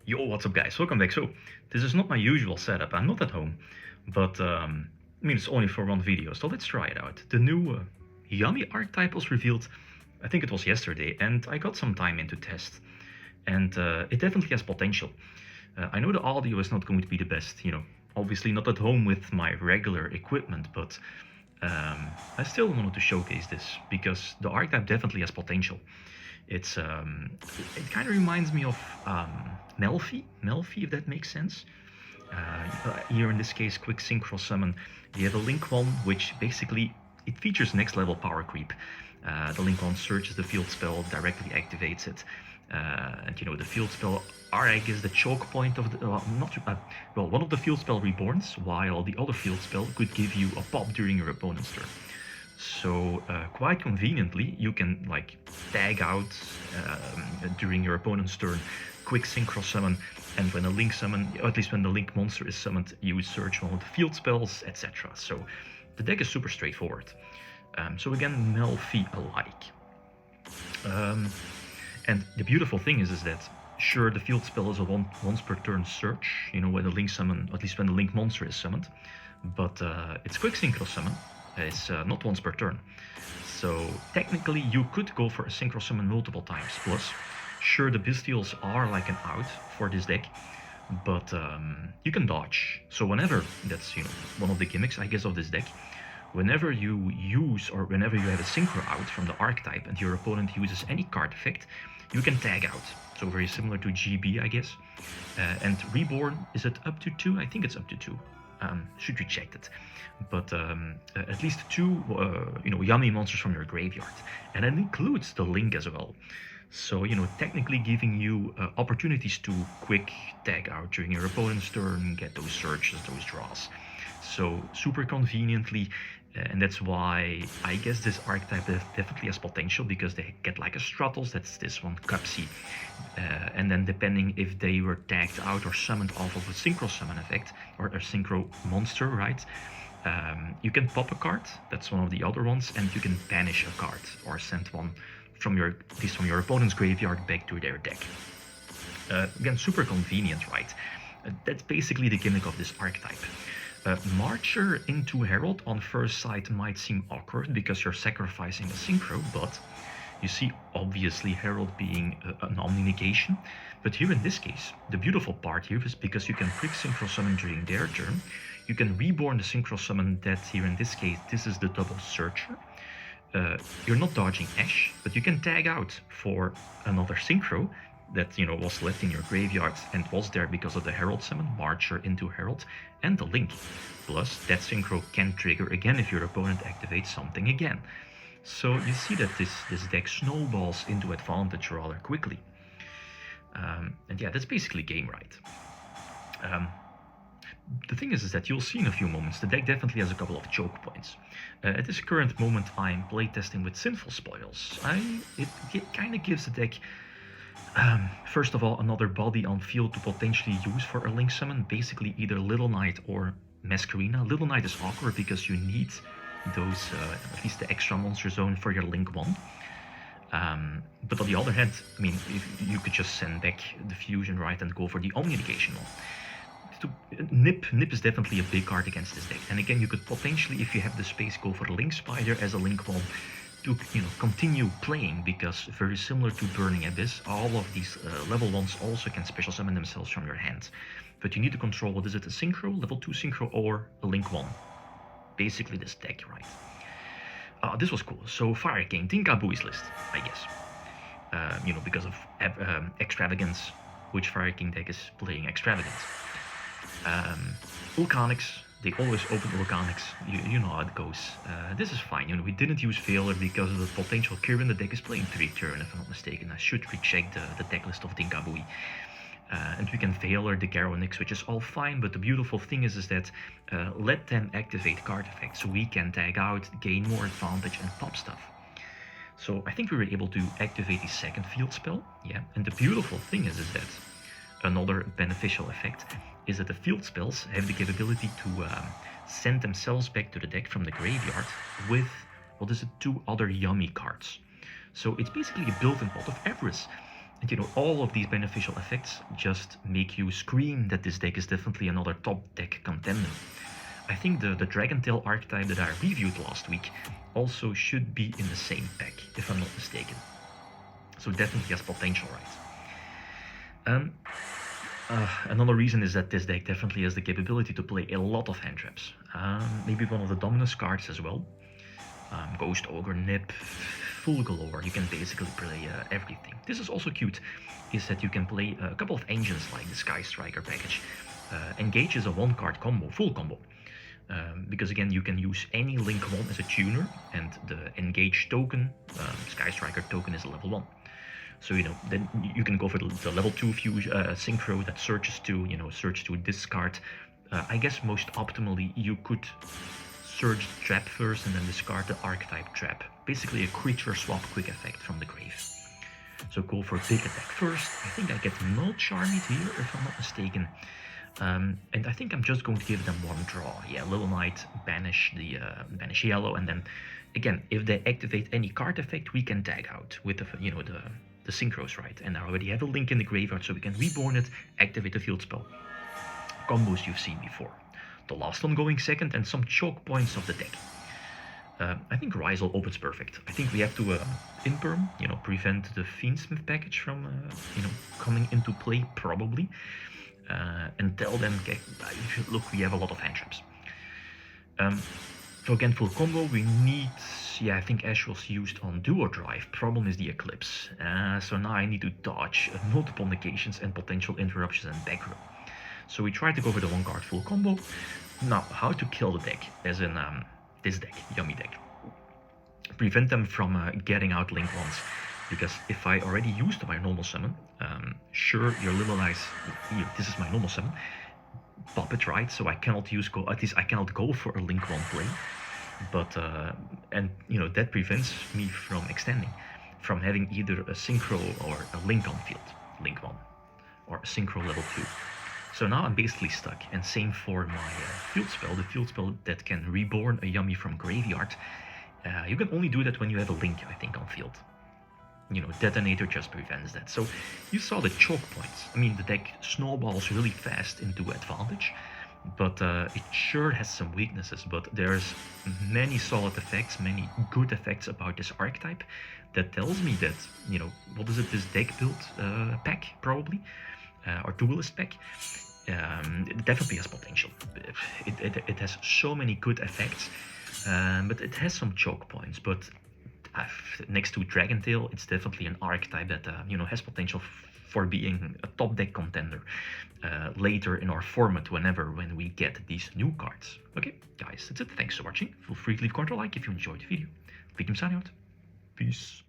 Yo, what's up guys? Welcome back. So, this is not my usual setup. I'm not at home, but I mean, it's only for one video, so let's try it out. The new Yummy archetype was revealed, I think it was yesterday, and I got some time in to test. And it definitely has potential. I know the audio is not going to be the best, you know, obviously not at home with my regular equipment, but I still wanted to showcase this because the archetype definitely has potential. It's it kind of reminds me of Melfi, if that makes sense. Here in this case, quick synchro summon. You have a Link 1, which basically it features next level power creep. The Link 1 searches the field spell, directly activates it, and you know the field spell are, I guess, the choke point of the well, one of the field spell reborns, while the other field spell could give you a pop during your opponent's turn. So quite conveniently, you can like tag out during your opponent's turn, quick synchro summon, and when a link summon, or at least when the link monster is summoned, you search one of the field spells, etc. So the deck is super straightforward. So again, Melfi alike. And the beautiful thing is that sure, the field spell is a once per turn search, you know, when the link summon, at least when the link monster is summoned, but it's quick synchro summon. It's not once per turn. So technically you could go for a synchro summon multiple times. Plus, sure, the bestials are like an out for this deck, but you can dodge. So whenever, that's, you know, one of the gimmicks, I guess, of this deck, whenever you use or whenever you have a synchro out from the archetype and your opponent uses any card effect, you can tag out. So very similar to GB, I guess. And Reborn, is it up to 2? I think it's up to 2. Should be checked it, but at least 2 you know, yummy monsters from your graveyard, and that includes the link as well. So you know, technically giving you opportunities to quick tag out during your opponent's turn, get those searches, those draws. So super conveniently, and that's why I guess this archetype definitely has potential, because they get like a Stratos, that's this one, Cupsy, and then depending if they were tagged out or summoned off of a synchro summon effect or a synchro monster, right? You can pop a card, that's one of the other ones, and you can banish a card or send one from your, at least from your opponent's graveyard, back to their deck. Again, super convenient, right? That's basically the gimmick of this archetype. Marcher into Herald on first sight might seem awkward because you're sacrificing a synchro, but you see, obviously, Herald being an omni-negation. But here in this case, the beautiful part here is because you can quick synchro summon during their turn, you can reborn the synchro summon that here in this case, this is the double searcher. You're not dodging Ash, but you can tag out for another synchro that, you know, was left in your graveyard and was there because of the Herald summon, Marcher into Herald, and the link. Plus, that synchro can trigger again if your opponent activates something again. So you see that this deck snowballs into advantage rather quickly. And yeah, that's basically game right. The thing is that you'll see in a few moments, the deck definitely has a couple of choke points. At this current moment, I'm playtesting with Sinful Spoils. It kind of gives the deck, first of all, another body on field to potentially use for a link summon, basically either Little Knight or Masquerina. Little Knight is awkward because you need those, at least the extra monster zone for your link 1. But on the other hand, I mean, if you could just send back the fusion, right, and go for the omni-negation one. Nip is definitely a big card against this deck. And again, you could potentially, if you have the space, go for the Link Spider as a link 1 to, you know, continue playing, because very similar to Burning Abyss, all of these level 1s also can special summon themselves from your hand. But you need to control, what is it, a synchro, level 2 synchro, or a link 1. Basically this deck, right? This was cool. So Fire King, Tinkabui's list, I guess. You know, because of Extravagance, which Fire King deck is playing Extravagance. Volcanics, they always open Volcanics, you know how it goes. This is fine, you know, we didn't use Failure because of the potential Kirin. The deck is playing 3 turn, if I'm not mistaken. I should recheck the deck list of Tinkabui. And we can Failure the Garonix, which is all fine, but the beautiful thing is that let them activate card effects, so we can tag out, gain more advantage, and pop stuff. So I think we were able to activate the second field spell, yeah. And the beautiful thing is that another beneficial effect is that the field spells have the capability to send themselves back to the deck from the graveyard with, what is it, 2 other yummy cards. So it's basically a built-in pot of Everest. And you know, all of these beneficial effects just make you scream that this deck is definitely another top deck contender. I think the Dragontail archetype that I reviewed last week also should be in the same pack, if I'm not mistaken. So definitely has potential, right? Another reason is that this deck definitely has the capability to play a lot of hand traps. Maybe one of the dominance cards as well. Ghost Ogre, Nip, full galore. You can basically play everything. This is also cute, is that you can play a couple of engines like the Sky Striker package. Engage is a one-card combo, full combo. Because again, you can use any Link 1 as a tuner, and the Engage token, Sky Striker token, is a level 1. So, you know, then you can go for the level 2 synchro that searches to discard. I guess most optimally, you could search the trap first and then discard the Archetype trap. Basically a creature swap quick effect from the grave. So go for big attack first. I think I get Null Charming here, if I'm not mistaken. And I think I'm just going to give them one draw. Yeah, Little Knight, banish yellow, and then again, if they activate any card effect, we can tag out with the synchros, right? And I already have a Link in the graveyard, so we can reborn it, activate the field spell. Combos you've seen before. The last one going second, and some choke points of the deck. I think Rizal opens perfect. I think we have to imperm, prevent the Fiendsmith package from, coming into play, probably. And tell them, okay, look, we have a lot of hand traps. So again, full combo, we need, I think Ash was used on Duo Drive. Problem is the Eclipse. So now I need to dodge multiple negations and potential interruptions and back row. So we try to go for the one card full combo. Now, how to kill the deck, as in this deck, Yummy deck. Prevent them from getting out Link once. Because if I already used my normal summon, sure, your Little Eyes, this is my normal summon, pop it, right? So I cannot at least I cannot go for a Link 1 play. But, that prevents me from extending, from having either a Synchro or a Link on field, Link 1, or a Synchro level 2. So now I'm basically stuck, and same for my field spell, the field spell that can reborn a Yummy from graveyard. You can only do that when you have a Link, I think, on field. Detonator just prevents that. So you saw the choke points. I mean, the deck snowballs really fast into advantage, but it sure has some weaknesses. But there's many solid effects, many good effects about this archetype that tells me that, what is it, this deck build pack, probably, or duelist pack, it definitely has potential. It has so many good effects, but it has some choke points. But next to Dragontail, it's definitely an archetype that has potential for being a top deck contender later in our format when we get these new cards. Okay, guys, that's it. Thanks for watching. Feel free to leave a comment or like if you enjoyed the video. Victim signing out. Peace.